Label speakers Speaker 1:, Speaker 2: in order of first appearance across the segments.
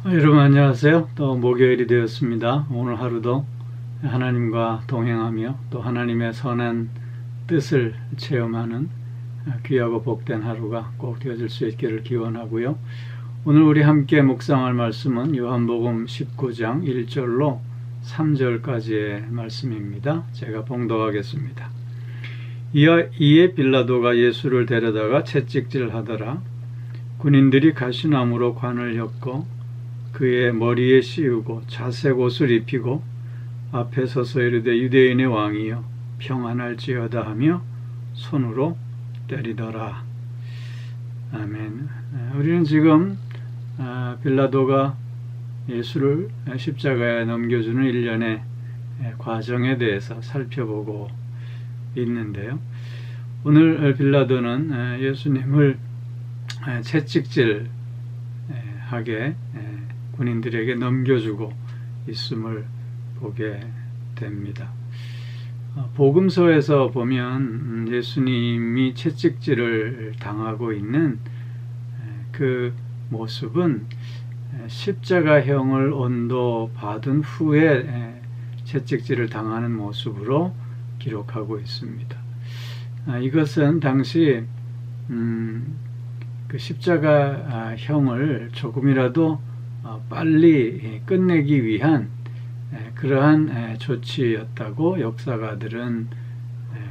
Speaker 1: 여러분 안녕하세요. 또 목요일이 되었습니다. 오늘 하루도 하나님과 동행하며 또 하나님의 선한 뜻을 체험하는 귀하고 복된 하루가 꼭 되어질 수 있기를 기원하고요. 오늘 우리 함께 묵상할 말씀은 요한복음 19장 1절로 3절까지의 말씀입니다. 제가 봉독하겠습니다. 이에 빌라도가 예수를 데려다가 채찍질하더라. 군인들이 가시나무로 관을 엮고 그의 머리에 씌우고 자색 옷을 입히고 앞에 서서 이르되 유대인의 왕이여 평안할지어다 하며 손으로 때리더라. 아멘. 우리는 지금 빌라도가 예수를 십자가에 넘겨주는 일련의 과정에 대해서 살펴보고 있는데요. 오늘 빌라도는 예수님을 채찍질하게 군인들에게 넘겨주고 있음을 보게 됩니다. 복음서에서 보면 예수님이 채찍질을 당하고 있는 그 모습은 십자가형을 언도받은 후에 채찍질을 당하는 모습으로 기록하고 있습니다. 이것은 당시 그 십자가형을 조금이라도 빨리 끝내기 위한 그러한 조치였다고 역사가들은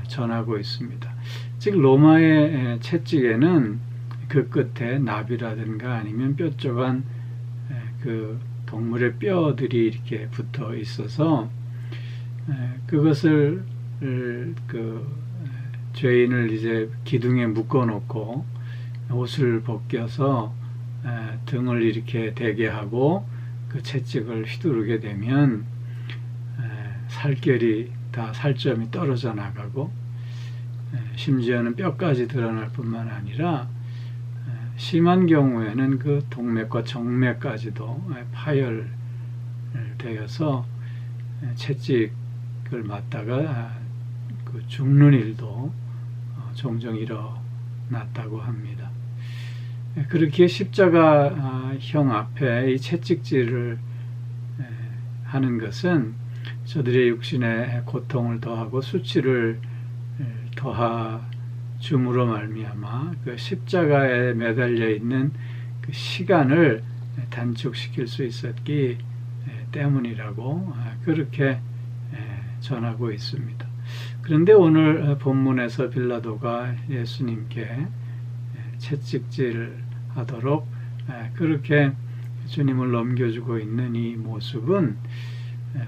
Speaker 1: 전하고 있습니다. 즉 로마의 채찍에는 그 끝에 나비라든가 아니면 뾰족한 그 동물의 뼈들이 이렇게 붙어 있어서 그것을 그 죄인을 이제 기둥에 묶어 놓고 옷을 벗겨서 등을 이렇게 대게 하고 그 채찍을 휘두르게 되면 살결이 다 살점이 떨어져 나가고 심지어는 뼈까지 드러날 뿐만 아니라 심한 경우에는 그 동맥과 정맥까지도 파열되어서 채찍을 맞다가 그 죽는 일도 종종 일어났다고 합니다. 그렇게 십자가형 앞에 이 채찍질을 하는 것은 저들의 육신에 고통을 더하고 수치를 더하줌으로 말미암아 그 십자가에 매달려 있는 그 시간을 단축시킬 수 있었기 때문이라고 그렇게 전하고 있습니다. 그런데 오늘 본문에서 빌라도가 예수님께 채찍질 하도록 그렇게 주님을 넘겨주고 있는 이 모습은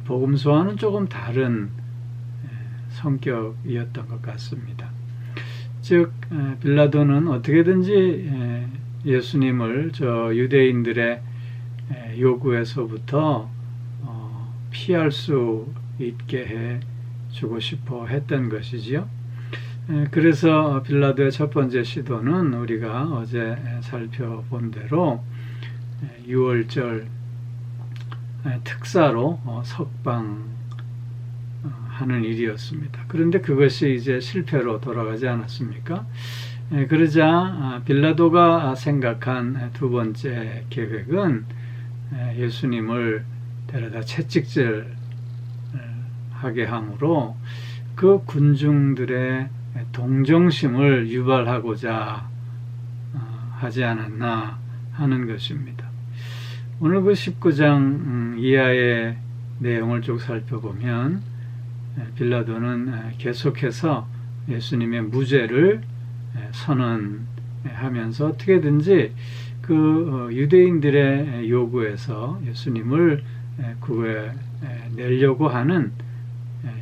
Speaker 1: 복음서와는 조금 다른 성격이었던 것 같습니다. 즉 빌라도는 어떻게든지 예수님을 저 유대인들의 요구에서부터 피할 수 있게 해 주고 싶어 했던 것이지요. 그래서 빌라도의 첫 번째 시도는 우리가 어제 살펴본 대로 6월절 특사로 석방하는 일이었습니다. 그런데 그것이 이제 실패로 돌아가지 않았습니까? 그러자 빌라도가 생각한 두 번째 계획은 예수님을 데려다 채찍질하게 함으로 그 군중들의 동정심을 유발하고자 하지 않았나 하는 것입니다. 오늘 그 19장 이하의 내용을 쭉 살펴보면 빌라도는 계속해서 예수님의 무죄를 선언하면서 어떻게든지 그 유대인들의 요구에서 예수님을 구해내려고 하는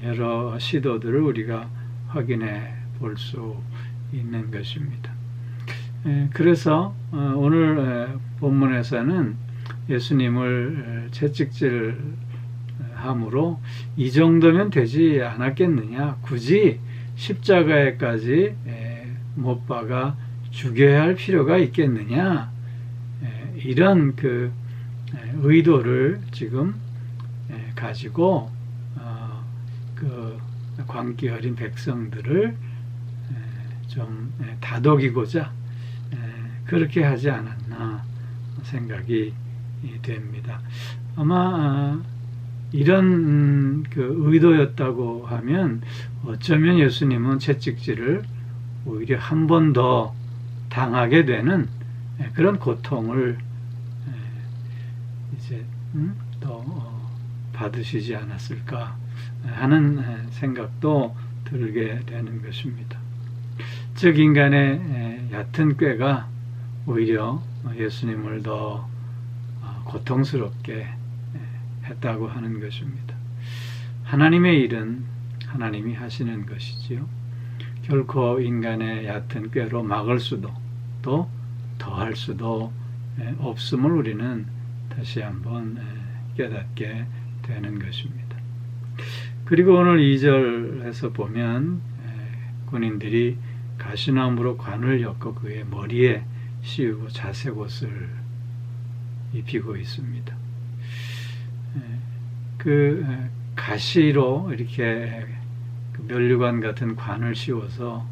Speaker 1: 여러 시도들을 우리가 확인해 볼 수 있는 것입니다. 그래서 오늘 본문에서는 예수님을 채찍질함으로 이 정도면 되지 않았겠느냐, 굳이 십자가에까지 못 박아 죽여야 할 필요가 있겠느냐, 이런 그 의도를 지금 가지고 그 광기 어린 백성들을 좀 다독이고자 그렇게 하지 않았나 생각이 됩니다. 아마 이런 그 의도였다고 하면 어쩌면 예수님은 채찍질을 오히려 한 번 더 당하게 되는 그런 고통을 이제 더 받으시지 않았을까 하는 생각도 들게 되는 것입니다. 즉 인간의 얕은 꾀가 오히려 예수님을 더 고통스럽게 했다고 하는 것입니다. 하나님의 일은 하나님이 하시는 것이지요. 결코 인간의 얕은 꾀로 막을 수도 또 더할 수도 없음을 우리는 다시 한번 깨닫게 되는 것입니다. 그리고 오늘 2절에서 보면 군인들이 가시나무로 관을 엮어 그의 머리에 씌우고 자색옷을 입히고 있습니다. 그 가시로 이렇게 면류관 같은 관을 씌워서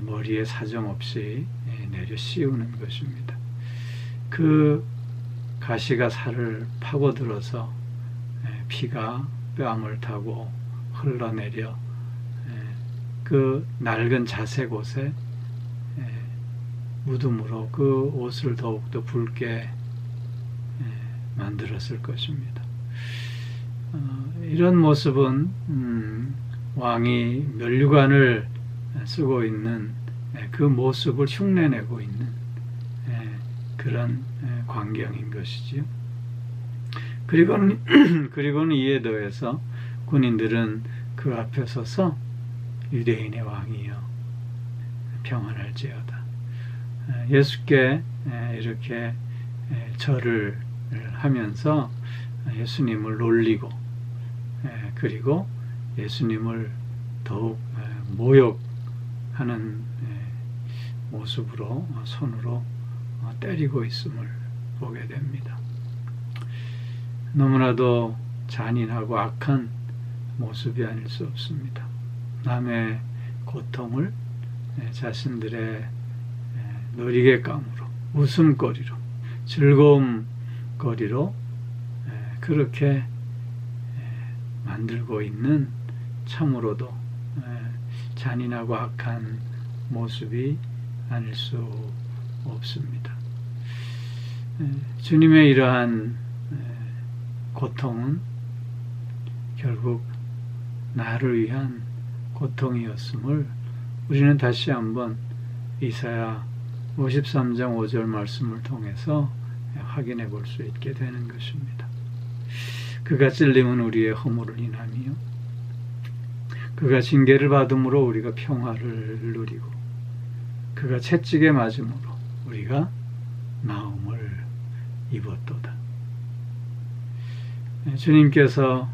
Speaker 1: 머리에 사정없이 내려 씌우는 것입니다. 그 가시가 살을 파고들어서 피가 뺨을 타고 흘러내려 그 낡은 자색옷에 묻음으로 그 옷을 더욱더 붉게 만들었을 것입니다. 이런 모습은 왕이 면류관을 쓰고 있는 그 모습을 흉내내고 있는 그런 광경인 것이지요. 그리고는 이에 더해서 군인들은 그 앞에 서서 유대인의 왕이여 평안할지어다. 예수께 이렇게 절을 하면서 예수님을 놀리고 그리고 예수님을 더욱 모욕하는 모습으로 손으로 때리고 있음을 보게 됩니다. 너무나도 잔인하고 악한 모습이 아닐 수 없습니다. 남의 고통을 자신들의 놀이개감으로 웃음거리로 즐거움거리로 그렇게 만들고 있는 참으로도 잔인하고 악한 모습이 아닐 수 없습니다. 주님의 이러한 고통은 결국 나를 위한 고통이었음을 우리는 다시 한번 이사야 53장 5절 말씀을 통해서 확인해 볼 수 있게 되는 것입니다. 그가 찔림은 우리의 허물을 인하며 그가 징계를 받음으로 우리가 평화를 누리고 그가 채찍에 맞음으로 우리가 나음을 입었도다. 주님께서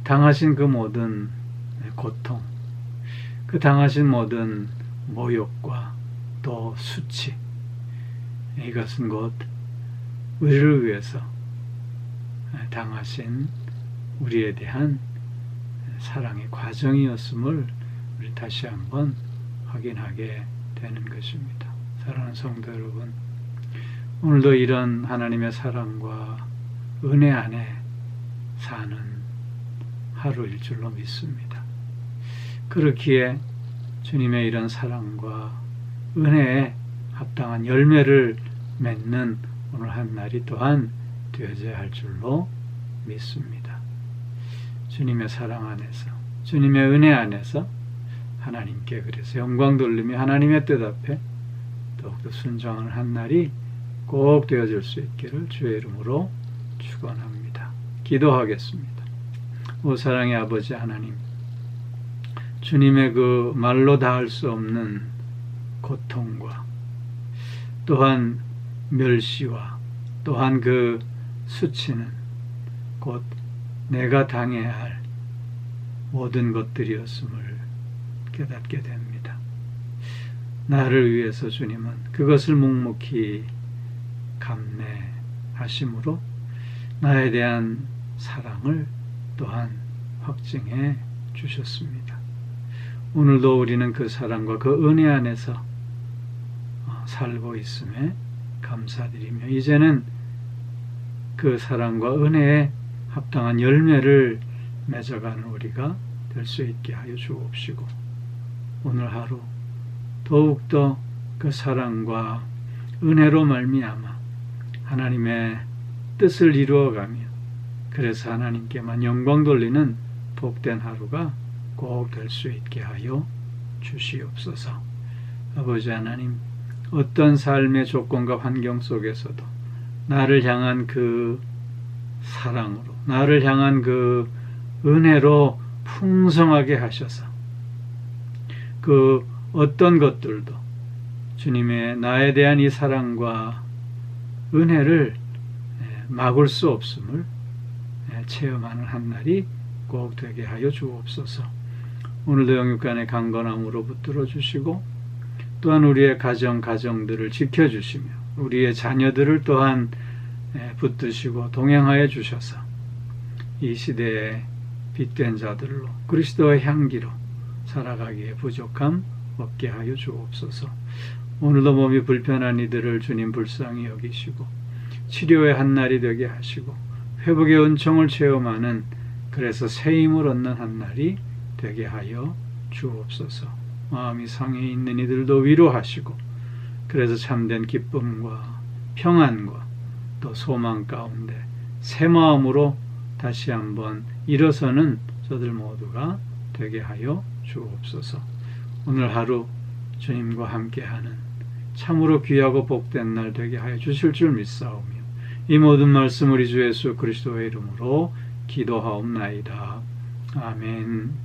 Speaker 1: 당하신 그 모든 고통, 그 당하신 모든 모욕과 또 수치, 이것은 곧 우리를 위해서 당하신 우리에 대한 사랑의 과정이었음을 우리 다시 한번 확인하게 되는 것입니다. 사랑하는 성도 여러분, 오늘도 이런 하나님의 사랑과 은혜 안에 사는 하루일 줄로 믿습니다. 그렇기에 주님의 이런 사랑과 은혜에 합당한 열매를 맺는 오늘 한 날이 또한 되어져야 할 줄로 믿습니다. 주님의 사랑 안에서, 주님의 은혜 안에서 하나님께 그래서 영광 돌리며 하나님의 뜻 앞에 더욱더 순종하는 한 날이 꼭 되어질 수 있기를 주의 이름으로 축원합니다. 기도하겠습니다. 오 사랑의 아버지 하나님, 주님의 그 말로 닿을 수 없는 고통과 또한 멸시와 또한 그 수치는 곧 내가 당해야 할 모든 것들이었음을 깨닫게 됩니다. 나를 위해서 주님은 그것을 묵묵히 감내하심으로 나에 대한 사랑을 또한 확증해 주셨습니다. 오늘도 우리는 그 사랑과 그 은혜 안에서 살고 있음에 감사드리며 이제는 그 사랑과 은혜에 합당한 열매를 맺어가는 우리가 될 수 있게 하여 주옵시고, 오늘 하루 더욱더 그 사랑과 은혜로 말미암아 하나님의 뜻을 이루어가며, 그래서 하나님께만 영광 돌리는 복된 하루가 꼭 될 수 있게 하여 주시옵소서. 아버지 하나님, 어떤 삶의 조건과 환경 속에서도 나를 향한 그 사랑으로, 나를 향한 그 은혜로 풍성하게 하셔서 그 어떤 것들도 주님의 나에 대한 이 사랑과 은혜를 막을 수 없음을 체험하는 한 날이 꼭 되게 하여 주옵소서. 오늘도 영육간의 강건함으로 붙들어 주시고, 또한 우리의 가정들을 지켜주시며 우리의 자녀들을 또한 붙드시고 동행하여 주셔서 이 시대의 빛된 자들로 그리스도의 향기로 살아가기에 부족함 없게 하여 주옵소서. 오늘도 몸이 불편한 이들을 주님 불쌍히 여기시고 치료의 한 날이 되게 하시고 회복의 은총을 체험하는, 그래서 새 힘을 얻는 한 날이 되게 하여 주옵소서. 마음이 상해 있는 이들도 위로하시고, 그래서 참된 기쁨과 평안과 또 소망 가운데 새 마음으로 다시 한번 일어서는 저들 모두가 되게 하여 주옵소서. 오늘 하루 주님과 함께하는 참으로 귀하고 복된 날 되게 하여 주실 줄 믿사오며, 이 모든 말씀 우리 주 예수 그리스도의 이름으로 기도하옵나이다. 아멘.